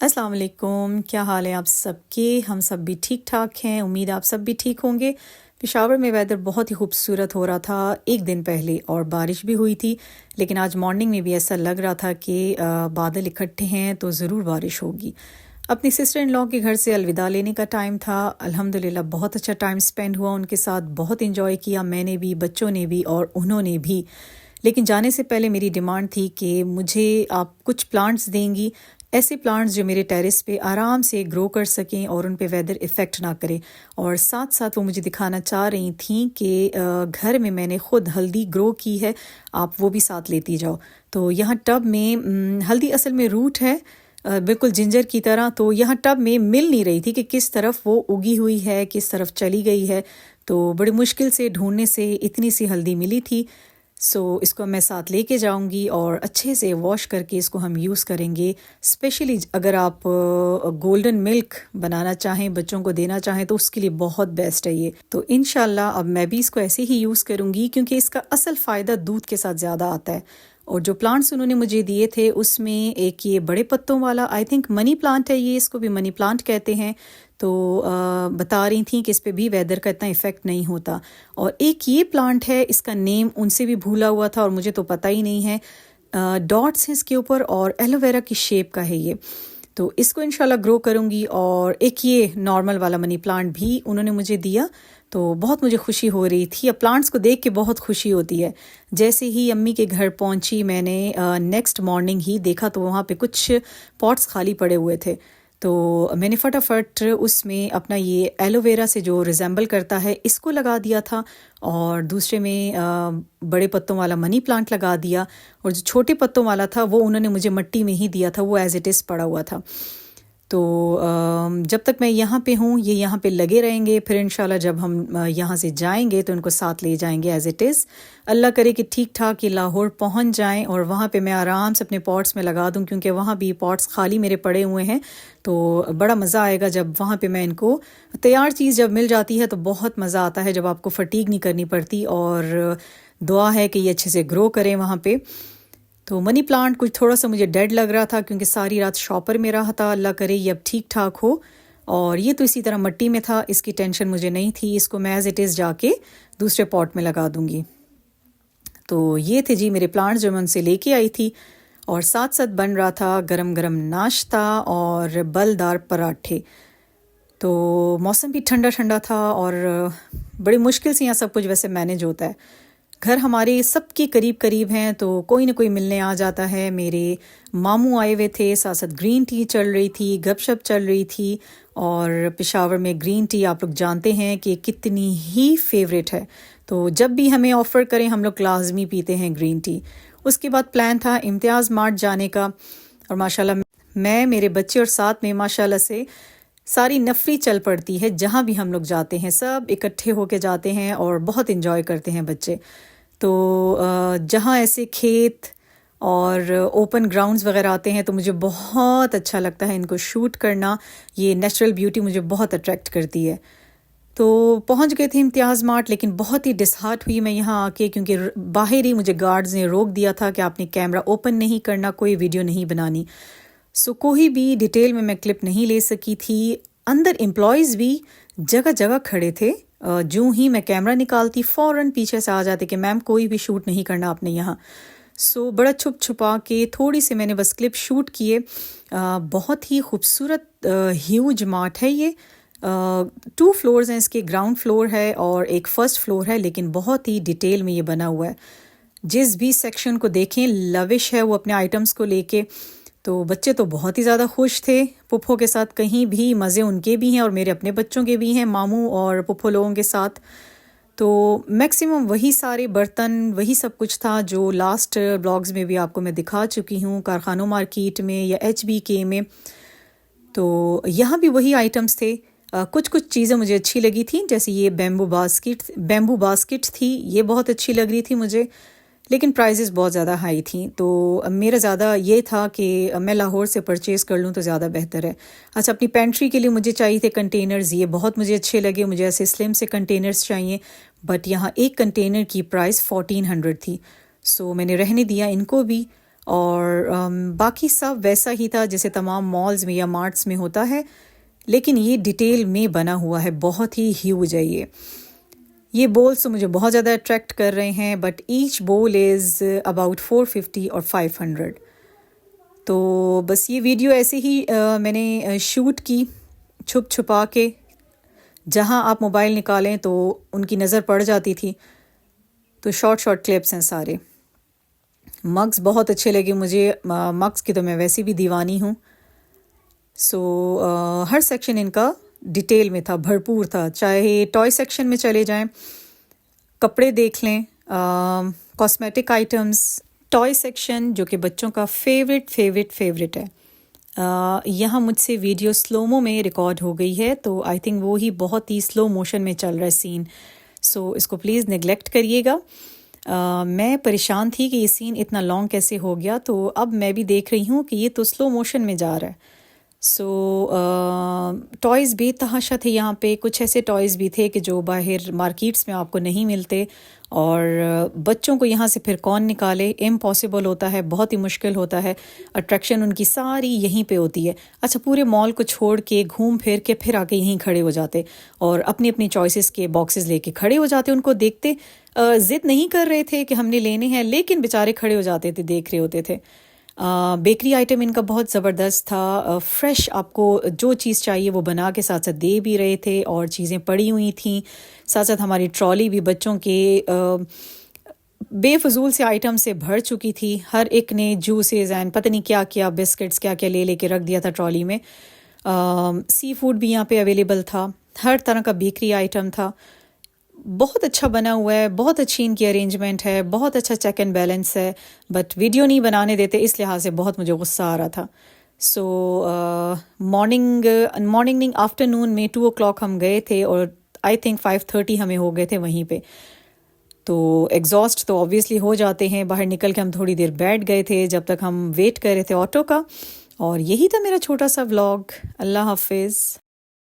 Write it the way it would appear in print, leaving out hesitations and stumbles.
अस्सलाम वालेकुम, क्या हाल है आप सबके। हम सब भी ठीक ठाक हैं, उम्मीद आप सब भी ठीक होंगे। पेशावर में वेदर बहुत ही खूबसूरत हो रहा था एक दिन पहले और बारिश भी हुई थी, लेकिन आज मॉर्निंग में भी ऐसा लग रहा था कि बादल इकट्ठे हैं तो ज़रूर बारिश होगी। अपनी सिस्टर इन लॉ के घर से अलविदा लेने का टाइम था। अल्हम्दुलिल्लाह बहुत अच्छा टाइम स्पेंड हुआ उनके साथ, बहुत इंजॉय किया मैंने भी, बच्चों ने भी और उन्होंने भी। लेकिन जाने से पहले मेरी डिमांड थी कि मुझे आप कुछ प्लांट्स देंगी, ऐसे प्लांट्स जो मेरे टेरेस पे आराम से ग्रो कर सकें और उन पे वेदर इफ़ेक्ट ना करे। और साथ साथ वो मुझे दिखाना चाह रही थी कि घर में मैंने ख़ुद हल्दी ग्रो की है, आप वो भी साथ लेती जाओ। तो यहाँ टब में हल्दी असल में रूट है, बिल्कुल जिंजर की तरह। तो यहाँ टब में मिल नहीं रही थी कि किस तरफ वो उगी हुई है, किस तरफ चली गई है। तो बड़ी मुश्किल से ढूंढने से इतनी सी हल्दी मिली थी। सो इसको मैं साथ लेके जाऊंगी और अच्छे से वॉश करके इसको हम यूज़ करेंगे। स्पेशली अगर आप गोल्डन मिल्क बनाना चाहें, बच्चों को देना चाहें, तो उसके लिए बहुत बेस्ट है ये। तो इंशाल्लाह अब मैं भी इसको ऐसे ही यूज़ करूंगी, क्योंकि इसका असल फ़ायदा दूध के साथ ज़्यादा आता है। और जो प्लांट्स उन्होंने मुझे दिए थे उसमें एक ये बड़े पत्तों वाला, आई थिंक मनी प्लांट है ये, इसको भी मनी प्लांट कहते हैं। तो बता रही थी कि इस पे भी वेदर का इतना इफ़ेक्ट नहीं होता। और एक ये प्लांट है, इसका नेम उनसे भी भूला हुआ था और मुझे तो पता ही नहीं है। डॉट्स हैं इसके ऊपर और एलोवेरा की शेप का है ये। तो इसको इंशाल्लाह ग्रो करूँगी। और एक ये नॉर्मल वाला मनी प्लांट भी उन्होंने मुझे दिया, तो बहुत मुझे खुशी हो रही थी। अब प्लांट्स को देख के बहुत खुशी होती है। जैसे ही अम्मी के घर पहुंची, मैंने नेक्स्ट मॉर्निंग ही देखा तो वहाँ पे कुछ पॉट्स खाली पड़े हुए थे। तो मैंने फटाफट उसमें अपना ये एलोवेरा से जो रिजेंबल करता है इसको लगा दिया था, और दूसरे में बड़े पत्तों वाला मनी प्लांट लगा दिया। और जो छोटे पत्तों वाला था वो उन्होंने मुझे मिट्टी में ही दिया था, वो एज इट इज़ पड़ा हुआ था। तो जब तक मैं यहाँ पे हूँ ये यहाँ पे लगे रहेंगे, फिर इंशाल्लाह जब हम यहाँ से जाएंगे तो इनको साथ ले जाएंगे एज इट इज़। अल्लाह करे कि ठीक ठाक ये लाहौर पहुँच जाएं और वहाँ पे मैं आराम से अपने पॉट्स में लगा दूँ, क्योंकि वहाँ भी पॉट्स खाली मेरे पड़े हुए हैं। तो बड़ा मज़ा आएगा जब वहाँ पे मैं इनको, तैयार चीज़ जब मिल जाती है तो बहुत मज़ा आता है, जब आपको फटीग नहीं करनी पड़ती। और दुआ है कि ये अच्छे से ग्रो करें वहाँ पे। तो मनी प्लांट कुछ थोड़ा सा मुझे डेड लग रहा था, क्योंकि सारी रात शॉपर में रहा था। अल्लाह करे ये अब ठीक ठाक हो। और ये तो इसी तरह मिट्टी में था, इसकी टेंशन मुझे नहीं थी। इसको मैं एज इट इज़ जाके दूसरे पॉट में लगा दूंगी। तो ये थे जी मेरे प्लांट्स जो मैं उनसे लेके आई थी। और साथ साथ बन रहा था गरम गरम नाश्ता और बलदार पराठे। तो मौसम भी ठंडा ठंडा था और बड़ी मुश्किल से यहाँ सब कुछ वैसे मैनेज होता है। घर हमारे सबके करीब करीब हैं, तो कोई ना कोई मिलने आ जाता है। मेरे मामू आए हुए थे, साथ साथ ग्रीन टी चल रही थी, गपशप चल रही थी। और पेशावर में ग्रीन टी आप लोग जानते हैं कि कितनी ही फेवरेट है। तो जब भी हमें ऑफ़र करें हम लोग लाजमी पीते हैं ग्रीन टी। उसके बाद प्लान था इम्तियाज़ मार्ट जाने का, और माशाल्लाह मैं, मेरे बच्चे और साथ में माशाल्लाह से सारी नफरी चल पड़ती है। जहाँ भी हम लोग जाते हैं सब इकट्ठे होके जाते हैं और बहुत इन्जॉय करते हैं बच्चे। तो जहाँ ऐसे खेत और ओपन ग्राउंड्स वगैरह आते हैं तो मुझे बहुत अच्छा लगता है इनको शूट करना। ये नेचुरल ब्यूटी मुझे बहुत अट्रैक्ट करती है। तो पहुंच गए थे इम्तियाज़ मार्ट, लेकिन बहुत ही डिसहार्ट हुई मैं यहाँ आके, क्योंकि बाहर ही मुझे गार्ड्स ने रोक दिया था कि आपने कैमरा ओपन नहीं करना, कोई वीडियो नहीं बनानी। सो कोई भी डिटेल में मैं क्लिप नहीं ले सकी थी। अंदर एम्प्लॉयज़ भी जगह जगह खड़े थे। जूँ ही मैं कैमरा निकालती फ़ौरन पीछे से आ जाते कि मैम कोई भी शूट नहीं करना आपने यहाँ। सो बड़ा छुप छुपा के थोड़ी सी मैंने बस क्लिप शूट किए। बहुत ही खूबसूरत ह्यूज मार्ट है ये। 2 फ्लोर्स हैं इसके, ग्राउंड फ्लोर है और एक फर्स्ट फ्लोर है, लेकिन बहुत ही डिटेल में ये बना हुआ है। जिस भी सेक्शन को देखें लविश है वो अपने आइटम्स को लेके। तो बच्चे तो बहुत ही ज़्यादा खुश थे पुप्पो के साथ, कहीं भी मज़े उनके भी हैं और मेरे अपने बच्चों के भी हैं, मामू और पुप्पो लोगों के साथ। तो मैक्सिमम वही सारे बर्तन, वही सब कुछ था जो लास्ट ब्लॉग्स में भी आपको मैं दिखा चुकी हूँ, कारखानों मार्केट में या HBK में। तो यहाँ भी वही आइटम्स थे। कुछ कुछ चीज़ें मुझे अच्छी लगी थी, जैसे ये बैम्बू बास्केट थी, ये बहुत अच्छी लग रही थी मुझे, लेकिन प्राइसेस बहुत ज़्यादा हाई थी। तो मेरा ज़्यादा ये था कि मैं लाहौर से परचेज़ कर लूँ तो ज़्यादा बेहतर है। अच्छा, अपनी पेंट्री के लिए मुझे चाहिए थे कंटेनर्स, ये बहुत मुझे अच्छे लगे। मुझे ऐसे स्लिम से कंटेनर्स चाहिए, बट यहाँ एक कंटेनर की प्राइस 1400 थी। सो मैंने रहने दिया इनको भी। اور باقی سب ویسا ہی تھا جیسے تمام مالز میں یا مارٹس میں ہوتا ہے، لیکن یہ ڈیٹیل میں بنا ہوا ہے، بہت ہی ہیوج ہے یہ بولز تو مجھے بہت زیادہ اٹریکٹ کر رہے ہیں، بٹ ایچ بول از اباؤٹ 450 اور 500. تو بس یہ ویڈیو ایسے ہی میں نے شوٹ کی چھپ چھپا کے، جہاں آپ موبائل نکالیں تو ان کی نظر پڑ جاتی تھی، تو شارٹ کلپس ہیں سارے. مگز بہت اچھے لگے مجھے، مگز کی تو میں ویسے بھی دیوانی ہوں. سو ہر سیکشن ان کا ڈیٹیل میں تھا، بھرپور تھا. چاہے ٹوائے سیکشن میں چلے جائیں، کپڑے دیکھ لیں، کاسمیٹک آئٹمس. ٹوائے سیکشن جو کہ بچوں کا فیوریٹ ہے، یہاں مجھ سے ویڈیو سلومو میں ریکارڈ ہو گئی ہے، تو آئی تھنک وہی بہت ہی سلو موشن میں چل رہا ہے سین، سو اس کو پلیز نیگلیکٹ کریے گا. میں پریشان تھی کہ یہ سین اتنا لانگ کیسے ہو گیا، تو اب میں بھی دیکھ رہی ہوں کہ یہ تو سلو موشن میں جا رہا ہے. سو ٹوائز بے تحاشا تھے یہاں پہ. کچھ ایسے ٹوائز بھی تھے کہ جو باہر مارکیٹس میں آپ کو نہیں ملتے، اور بچوں کو یہاں سے پھر کون نکالے، امپاسبل ہوتا ہے، بہت ہی مشکل ہوتا ہے. اٹریکشن ان کی ساری یہیں پہ ہوتی ہے. اچھا، پورے مال کو چھوڑ کے گھوم پھر کے پھر آ کے یہیں کھڑے ہو جاتے اور اپنی اپنی چوائسیز کے باکسز لے کے کھڑے ہو جاتے. ان کو دیکھتے ضد نہیں کر رہے تھے کہ ہم نے لینے ہیں، لیکن بیچارے کھڑے ہو جاتے تھے، دیکھ رہے ہوتے تھے. بیکری آئٹم ان کا بہت زبردست تھا، فریش آپ کو جو چیز چاہیے وہ بنا کے ساتھ ساتھ دے بھی رہے تھے، اور چیزیں پڑی ہوئی تھیں. ساتھ ساتھ ہماری ٹرالی بھی بچوں کے بے فضول سے آئٹم سے بھر چکی تھی. ہر ایک نے جوسز اینڈ پتہ نہیں کیا کیا، بسکٹس کیا کیا لے کے رکھ دیا تھا ٹرالی میں. سی فوڈ بھی یہاں پہ اویلیبل تھا، ہر طرح کا بیکری آئٹم تھا. بہت اچھا بنا ہوا ہے، بہت اچھی ان کی ارینجمنٹ ہے، بہت اچھا چیک اینڈ بیلنس ہے. بٹ ویڈیو نہیں بنانے دیتے، اس لحاظ سے بہت مجھے غصہ آ رہا تھا. سو مارننگ نہیں، آفٹرنون میں 2 o'clock ہم گئے تھے، اور آئی تھنک 5:30 ہمیں ہو گئے تھے وہیں پہ. تو ایگزاسٹ تو آبویسلی ہو جاتے ہیں. باہر نکل کے ہم تھوڑی دیر بیٹھ گئے تھے جب تک ہم ویٹ کر رہے تھے آٹو کا. اور یہی تھا میرا چھوٹا سا ولاگ. اللہ حافظ.